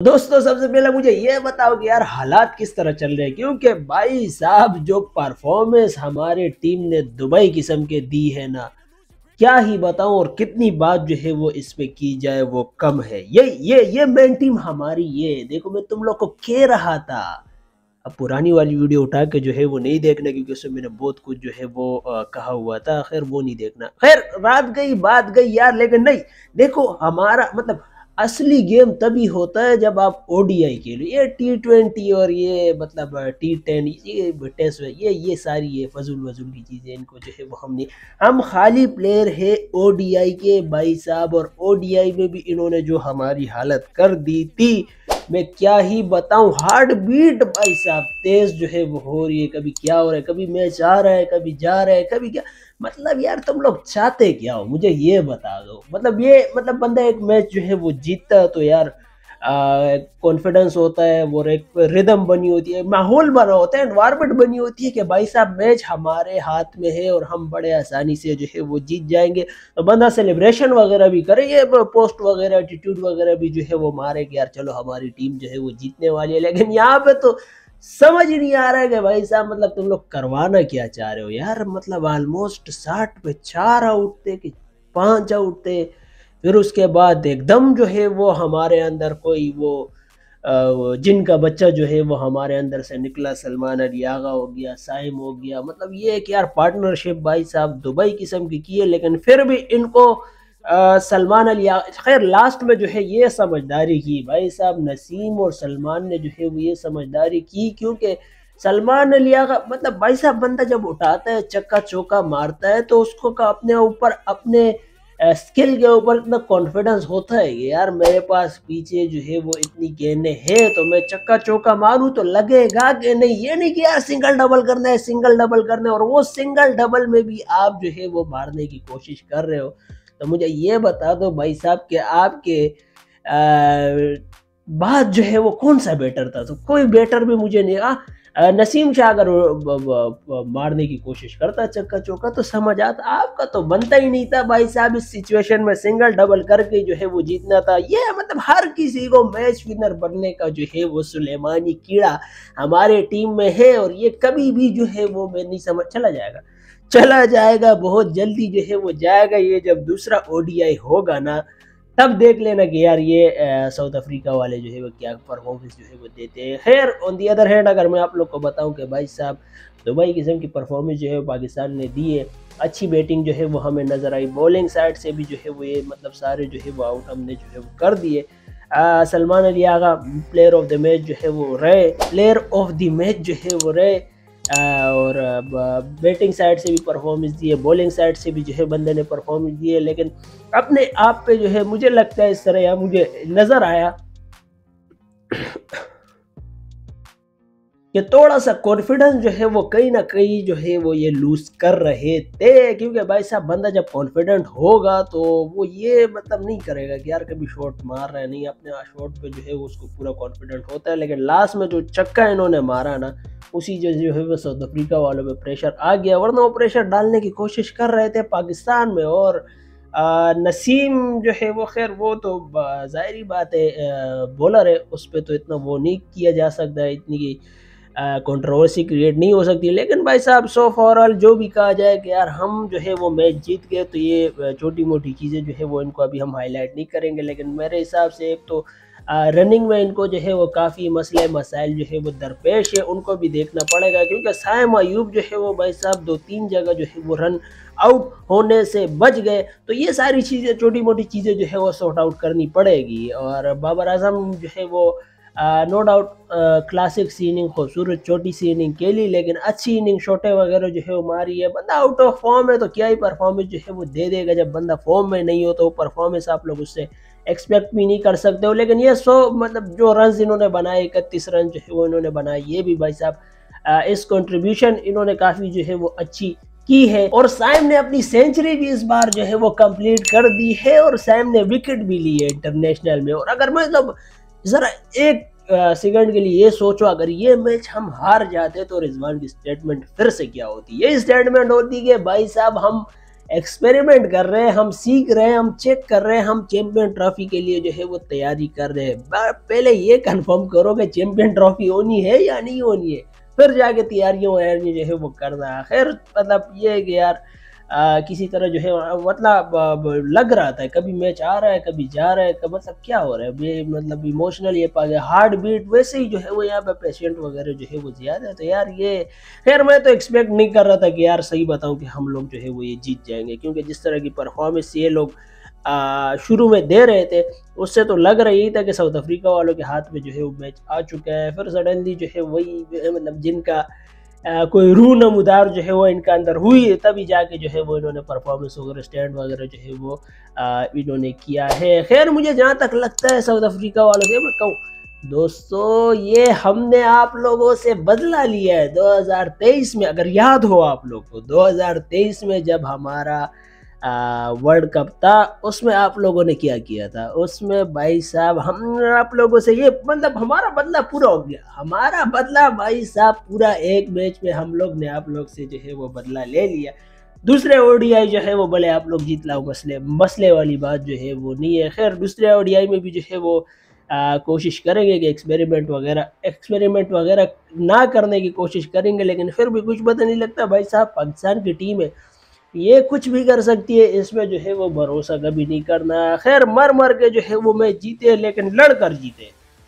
दोस्तों सबसे पहले मुझे ये बताओ कि यार हालात किस तरह चल रहे हैं, क्योंकि भाई साहब जो परफॉर्मेंस हमारे टीम ने दुबई किस्म के दी है ना, क्या ही बताऊं। और कितनी बात जो है वो इस पे की जाए वो कम है। ये मेन टीम हमारी, ये देखो मैं तुम लोग को कह रहा था। अब पुरानी वाली वीडियो उठा के जो है वो नहीं देखना, क्योंकि उसमें मैंने बहुत कुछ जो है वो कहा हुआ था। खैर वो नहीं देखना, खैर रात गई बात गई यार। लेकिन नहीं, देखो हमारा मतलब असली गेम तभी होता है जब आप ओडीआई खेलो। ये T20 और ये मतलब T10 ये टेस्ट, ये सारी ये फजूल वजूल की चीज़ें, इनको जो है वो हम खाली प्लेयर है ओडीआई के भाई साहब। और ओडीआई में भी इन्होंने जो हमारी हालत कर दी थी, मैं क्या ही बताऊं। हार्ट बीट भाई साहब तेज जो है वो हो रही है। कभी क्या हो रहा है, कभी मैच आ रहा है, कभी जा रहा है, कभी क्या। मतलब यार तुम लोग चाहते क्या हो, मुझे ये बता दो। मतलब ये मतलब बंदा एक मैच जो है वो जीतता है तो यार कॉन्फिडेंस होता है, वो एक रिदम बनी होती है, माहौल बना होता है, एनवायरनमेंट बनी होती है कि भाई साहब मैच हमारे हाथ में है और हम बड़े आसानी से जो है वो जीत जाएंगे। तो बंदा सेलिब्रेशन वगैरह भी करे, ये पोस्ट वगैरह एटीट्यूड वगैरह भी जो है वो मारे कि यार चलो हमारी टीम जो है वो जीतने वाली है। लेकिन यहाँ पे तो समझ ही नहीं आ रहा है कि भाई साहब मतलब तुम लोग करवाना क्या चाह रहे हो यार। मतलब ऑलमोस्ट 60 पे 4 आउट थे कि 5 आउट थे। फिर उसके बाद एकदम जो है वो हमारे अंदर कोई वो जिनका बच्चा जो है वो हमारे अंदर से निकला। सलमान अली आगा हो गया, साइम हो गया। मतलब ये कि यार पार्टनरशिप भाई साहब दुबई किस्म की है। लेकिन फिर भी इनको सलमान अली खैर लास्ट में जो है ये समझदारी की भाई साहब, नसीम और सलमान ने जो है वो ये समझदारी की। क्योंकि सलमान अली आगा मतलब भाई साहब बंदा जब उठाता है चक्का चौका मारता है तो उसको का अपने ऊपर अपने स्किल के ऊपर इतना कॉन्फिडेंस होता है कि यार मेरे पास पीछे जो है वो इतनी गेंदें हैं तो मैं चक्का चौका मारूं तो लगेगा कि नहीं। ये नहीं कि यार सिंगल डबल करना है, सिंगल डबल करना है, और वो सिंगल डबल में भी आप जो है वो मारने की कोशिश कर रहे हो। तो मुझे ये बता दो भाई साहब कि आपके बात जो है वो कौन सा बेटर था। तो कोई बेटर भी मुझे नहीं। नसीम शाह अगर मारने की कोशिश करता चक्का चौका तो समझ आता, आपका तो बनता ही नहीं था भाई साहब। इस सिचुएशन में सिंगल डबल करके जो है वो जीतना था। ये मतलब हर किसी को मैच विनर बनने का जो है वो सुलेमानी कीड़ा हमारे टीम में है। और ये कभी भी जो है वो मैं नहीं समझ, चला जाएगा बहुत जल्दी जो है वो जाएगा। ये जब दूसरा ओडीआई होगा ना तब देख लेना कि यार ये साउथ अफ्रीका वाले जो है वो क्या परफॉर्मेंस जो है वो देते हैं। खैर ऑन दी अदर हैंड अगर मैं आप लोग को बताऊं कि भाई साहब दुबई किस्म की परफॉर्मेंस जो है पाकिस्तान ने दी है। अच्छी बैटिंग जो है वो हमें नज़र आई। बॉलिंग साइड से भी जो है वो ये मतलब सारे जो है वो आउट हमने जो है वो कर दिए। Salman Ali Agha player of the match जो है वो रहे, प्लेयर ऑफ द मैच जो है वो रहे। और बैटिंग साइड से भी परफॉर्मेंस दी है, बॉलिंग साइड से भी जो है बंदे ने परफॉर्मेंस दी है। लेकिन अपने आप पे जो है मुझे लगता है इस तरह या मुझे नज़र आया कि थोड़ा सा कॉन्फिडेंस जो है वो कहीं ना कहीं जो है वो ये लूज कर रहे थे। क्योंकि भाई साहब बंदा जब कॉन्फिडेंट होगा तो वो ये मतलब नहीं करेगा कि यार कभी शॉट मार रहा है, नहीं अपने शॉट पे जो है उसको पूरा कॉन्फिडेंट होता है। लेकिन लास्ट में जो चक्का इन्होंने मारा ना, उसी जो है वो साउथ अफ्रीका वालों पे प्रेशर आ गया। वरना वो प्रेशर डालने की कोशिश कर रहे थे पाकिस्तान में। और नसीम जो है वो खैर वो तो जाहिर बात है बॉलर है, उस पर तो इतना वो नहीं किया जा सकता है, इतनी कंट्रोवर्सी क्रिएट नहीं हो सकती। लेकिन भाई साहब सो ओवरऑल जो भी कहा जाए कि यार हम जो है वो मैच जीत गए, तो ये छोटी मोटी चीज़ें जो है वो इनको अभी हम हाईलाइट नहीं करेंगे। लेकिन मेरे हिसाब से एक तो रनिंग में इनको जो है वो काफ़ी मसले मसाइल जो है वो दरपेश है, उनको भी देखना पड़ेगा। क्योंकि साइम अयूब जो है वो भाई साहब 2-3 जगह जो है वो रन आउट होने से बच गए। तो ये सारी चीज़ें छोटी मोटी चीज़ें जो है वो सॉर्ट आउट करनी पड़ेगी। और बाबर आजम जो है वो नो डाउट क्लासिक सी इनिंग, खूबसूरत छोटी सी इनिंग खेली, लेकिन अच्छी इनिंग शॉटे वगैरह जो है वो मारी है। बंदा आउट ऑफ फॉर्म है तो क्या ही परफॉर्मेंस जो है वो दे देगा। जब बंदा फॉर्म में नहीं हो तो परफॉर्मेंस आप लोग उससे एक्सपेक्ट भी नहीं कर सकते हो। लेकिन ये मतलब जो रन इन्होंने बनाए 31 रन जो है वो इन्होंने बनाए, ये भी भाई साहब इस कंट्रीब्यूशन इन्होंने काफ़ी जो है वो अच्छी की है। और साइम ने अपनी सेंचुरी भी इस बार जो है वो कंप्लीट कर दी है। और साइम ने विकेट भी ली है इंटरनेशनल में। और अगर मतलब जरा एक सेकंड के लिए ये सोचो, अगर ये मैच हम हार जाते तो रिजवान की स्टेटमेंट फिर से क्या होती। ये स्टेटमेंट होती कि भाई साहब हम एक्सपेरिमेंट कर रहे हैं, हम सीख रहे हैं, हम चेक कर रहे हैं, हम चैंपियन ट्रॉफी के लिए जो है वो तैयारी कर रहे हैं। पहले ये कंफर्म करो कि चैंपियन ट्रॉफी होनी है या नहीं होनी है, फिर जाके तैयारियों वैयारियां जो है वो करना। खैर मतलब ये है कि यार किसी तरह जो है मतलब लग रहा था कभी मैच आ रहा है कभी जा रहा है, मतलब क्या हो रहा है ये, मतलब इमोशनल ये पा गया, हार्ट बीट वैसे ही जो है वो यहाँ पे पेशेंट वगैरह जो है वो ज्यादा है। तो यार ये खैर मैं तो एक्सपेक्ट नहीं कर रहा था कि यार सही बताऊं कि हम लोग जो है वो ये जीत जाएंगे, क्योंकि जिस तरह की परफॉर्मेंस ये लोग शुरू में दे रहे थे उससे तो लग रहा ही था कि साउथ अफ्रीका वालों के हाथ में जो है वो मैच आ चुका है। फिर सडनली जो है वही जो है मतलब जिनका कोई रूह नमूदार जो है वो इनका अंदर हुई, तभी जाके जो है वो इन्होंने परफॉर्मेंस वगैरह स्टैंड वगैरह जो है वो इन्होंने किया है। खैर मुझे जहाँ तक लगता है साउथ अफ्रीका वालों से मैं कहूँ दोस्तों, ये हमने आप लोगों से बदला लिया है 2023 में। अगर याद हो आप लोग को 2023 में जब हमारा वर्ल्ड कप था, उसमें आप लोगों ने क्या किया था, उसमें भाई साहब हम आप लोगों से ये मतलब हमारा बदला पूरा हो गया, हमारा बदला भाई साहब पूरा। एक मैच में हम लोग ने आप लोग से जो है वो बदला ले लिया। दूसरे ओडीआई जो है वो भले आप लोग जीत लाओ, मसले मसले वाली बात जो है वो नहीं है। खैर दूसरे ओडीआई में भी जो है वो कोशिश करेंगे कि एक्सपेरिमेंट वगैरह ना करने की कोशिश करेंगे, लेकिन फिर भी कुछ पता नहीं लगता भाई साहब। पाकिस्तान की टीम है, ये कुछ भी कर सकती है, इसमें जो है वो भरोसा कभी नहीं करना। खैर मर मर के जो है वो मैच जीते, लेकिन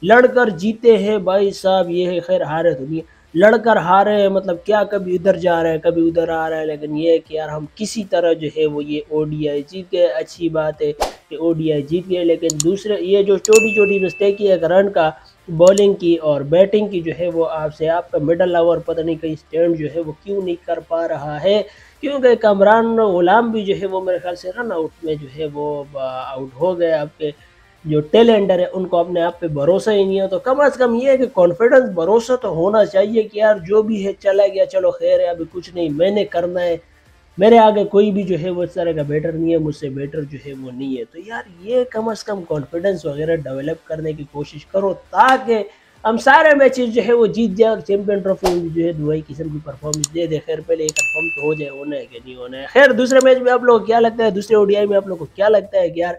लड़कर जीते हैं भाई साहब। ये है खैर हारे तो नहीं, लड़कर हारे हैं, मतलब क्या कभी इधर जा रहा है कभी उधर आ रहा है, लेकिन ये है कि यार हम किसी तरह जो है वो ये ओडीआई जीत गए। अच्छी बात है कि ओडीआई जीत गए, लेकिन दूसरे ये जो छोटी छोटी मिस्टेक है, एक रन का, बॉलिंग की और बैटिंग की जो है वो आपका मिडल ओवर पता नहीं कहीं स्टैंड जो है वो क्यों नहीं कर पा रहा है, क्योंकि कमरान गुलाम भी जो है वो मेरे ख्याल से रन आउट में जो है वो आउट हो गए। आपके जो टेलेंडर है उनको अपने आप पे भरोसा ही नहीं है। तो कम से कम ये है कि कॉन्फिडेंस भरोसा तो होना चाहिए कि यार जो भी है चला गया, चलो खैर है, अभी कुछ नहीं मैंने करना है, मेरे आगे कोई भी जो है वो इस तरह का बेटर नहीं है, मुझसे बेटर जो है वो नहीं है। तो यार ये कम से कम कॉन्फिडेंस वगैरह डेवलप करने की कोशिश करो, ताकि हम सारे मैचेस जो है वो जीत जाए और चैंपियन ट्रॉफी में जो है दुबई किस्म की परफॉर्मेंस दे दे। खैर पहले ये कंफर्म तो हो जाए होना है कि नहीं होना है। खैर दूसरे मैच में आप लोग को क्या लगता है, दूसरे ओडीआई में आप लोग को क्या लगता है कि यार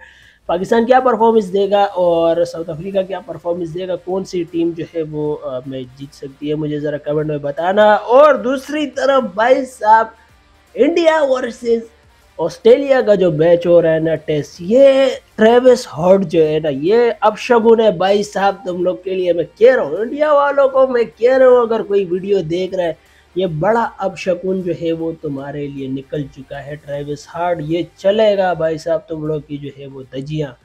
पाकिस्तान क्या परफॉर्मेंस देगा और साउथ अफ्रीका क्या परफॉर्मेंस देगा, कौन सी टीम जो है वो मैच जीत सकती है, मुझे ज़रा कमेंट में बताना। और दूसरी तरफ भाई साहब इंडिया वर्सेस ऑस्ट्रेलिया का जो मैच हो रहा है ना टेस्ट, ये ट्रेविस हॉड जो है ना ये अपशगुन है भाई साहब तुम लोग के लिए। मैं कह रहा हूँ इंडिया वालों को, मैं कह रहा हूँ अगर कोई वीडियो देख रहा है, ये बड़ा अपशगुन जो है वो तुम्हारे लिए निकल चुका है। ट्रेविस हॉड ये चलेगा भाई साहब तुम लोग की जो है वो धजियाँ,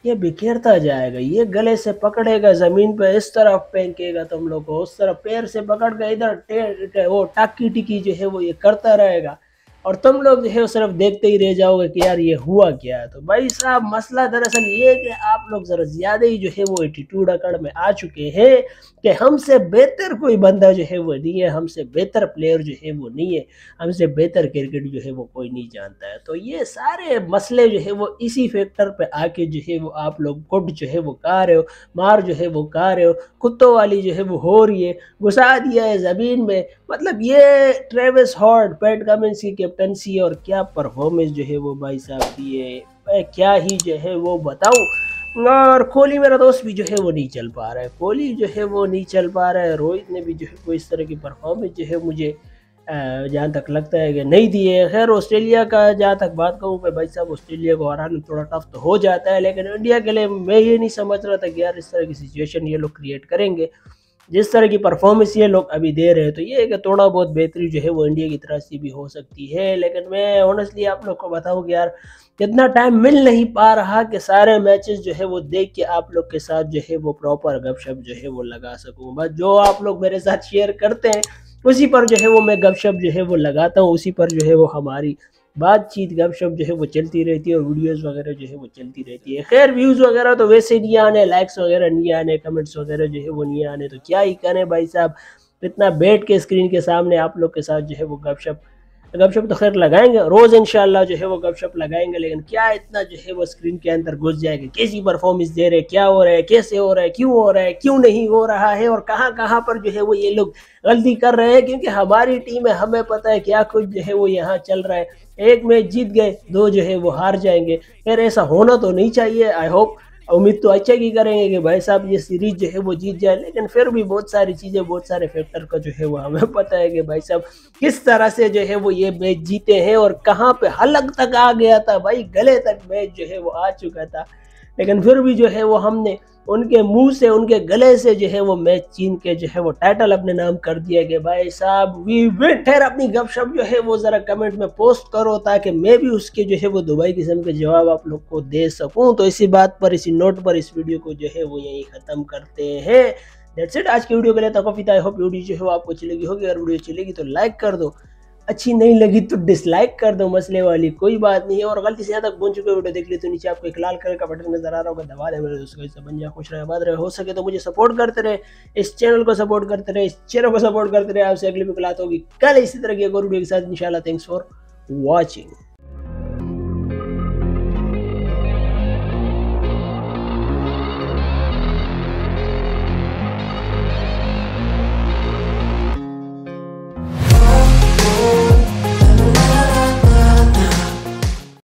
ये बिखेरता जाएगा, ये गले से पकड़ेगा, जमीन पे इस तरफ फेंकेगा तुम लोग को, उस तरफ पैर से पकड़ के इधर वो टाकी टिकी जो है वो ये करता रहेगा, और तुम लोग जो है वो सिर्फ देखते ही रह जाओगे कि यार ये हुआ क्या है। तो भाई साहब मसला दरअसल ये है कि आप लोग जरा ज्यादा ही जो है वो एटीट्यूड अकड़ में आ चुके हैं कि हमसे बेहतर कोई बंदा जो है वो नहीं है, हमसे बेहतर प्लेयर जो है वो नहीं है, हमसे बेहतर क्रिकेट जो है वो कोई नहीं जानता है। तो ये सारे मसले जो है वो इसी फैक्टर पे आके जो है वो आप लोग गुट जो है वो खा रहे हो, मार जो है वो खा रहे हो, कुत्तों वाली जो है वो हो रही है, घुसा दिया है जमीन में। मतलब ये ट्रेविस हॉड, पैट कमिंस की कैप्टनसी और क्या परफॉर्मेंस जो है वो भाई साहब दी है, मैं क्या ही जो है वो बताऊं। और कोहली मेरा दोस्त भी जो है वो नहीं चल पा रहा है, कोहली जो है वो नहीं चल पा रहा है, रोहित ने भी जो है वो इस तरह की परफॉर्मेंस जो है मुझे जहाँ तक लगता है कि नहीं दी है। खैर ऑस्ट्रेलिया का जहाँ तक बात कहूँ मैं भाई साहब, ऑस्ट्रेलिया को हराना थोड़ा टफ तो हो जाता है, लेकिन इंडिया के लिए मैं ये नहीं समझ रहा था कि यार इस तरह की सिचुएशन ये लोग क्रिएट करेंगे। जिस तरह की परफॉर्मेंस ये लोग अभी दे रहे हैं तो ये है कि थोड़ा बहुत बेहतरी जो है वो इंडिया की तरफ से भी हो सकती है। लेकिन मैं ऑनेस्टली आप लोग को बताऊं कि यार इतना टाइम मिल नहीं पा रहा कि सारे मैचेस जो है वो देख के आप लोग के साथ जो है वो प्रॉपर गपशप जो है वो लगा सकूं। बस जो आप लोग मेरे साथ शेयर करते हैं उसी पर जो है वो मैं गपशप जो है वो लगाता हूँ, उसी पर जो है वो हमारी बातचीत गपशप जो है वो चलती रहती है और वीडियोस वगैरह जो है वो चलती रहती है। खैर व्यूज़ वगैरह तो वैसे नहीं आने, लाइक्स वगैरह नहीं आने, कमेंट्स वगैरह जो है वो नहीं आने, तो क्या ही करें भाई साहब, इतना बैठ के स्क्रीन के सामने आप लोग के साथ जो है वो गपशप गपशप तो खैर लगाएंगे रोज इंशाल्लाह जो है वो गपशप लगाएंगे, लेकिन क्या इतना जो है वो स्क्रीन के अंदर घुस जाएगा, कैसी परफॉर्मेंस दे रहे, क्या हो रहा है, कैसे हो रहा है, क्यों हो रहा है, क्यों नहीं हो रहा है, और कहाँ कहाँ पर जो है वो ये लोग गलती कर रहे हैं। क्योंकि हमारी टीम है, हमें पता है क्या कुछ जो है वो यहाँ चल रहा है। एक मैच जीत गए, दो जो है वो हार जाएंगे, यार ऐसा होना तो नहीं चाहिए। आई होप, उम्मीद तो अच्छा की करेंगे कि भाई साहब ये सीरीज जो है वो जीत जाए, लेकिन फिर भी बहुत सारी चीज़ें, बहुत सारे फैक्टर का जो है वो हमें पता है कि भाई साहब किस तरह से जो है वो ये मैच जीते हैं, और कहाँ पे हलक तक आ गया था भाई, गले तक मैच जो है वो आ चुका था, लेकिन फिर भी जो है वो हमने उनके मुंह से, उनके गले से जो है वो मैच छीन के जो है वो टाइटल अपने नाम कर दिया कि भाई साहब वी विन। खैर अपनी गपशप जो है वो जरा कमेंट में पोस्ट करो, ताकि मैं भी उसके जो है वो दुबई किस्म के जवाब आप लोग को दे सकूं। तो इसी बात पर, इसी नोट पर इस वीडियो को जो है वो यहीं खत्म करते हैं। दैट्स इट आज की वीडियो के लिए। तो आई होप वीडियो जो है वो आपको अच्छी लगी होगी, अगर वीडियो अच्छी लगी तो लाइक कर दो, अच्छी नहीं लगी तो डिसलाइक कर दो, मसले वाली कोई बात नहीं है। और गलती से यहाँ तक पहुंच चुके वीडियो देख ली तो नीचे आपको एक लाल कलर का बटन नजर आ रहा होगा, दबा दे मेरे दोस्तों। इससे बन जाए खुश रहे, आबाद रहे, हो सके तो मुझे सपोर्ट करते रहे, इस चैनल को सपोर्ट करते रहे, इस चैनल को सपोर्ट करते रहे। आपसे अगली मुलाकात होगी कल इसी तरह की एक और वीडियो के साथ इंशाल्लाह। Thanks for watching.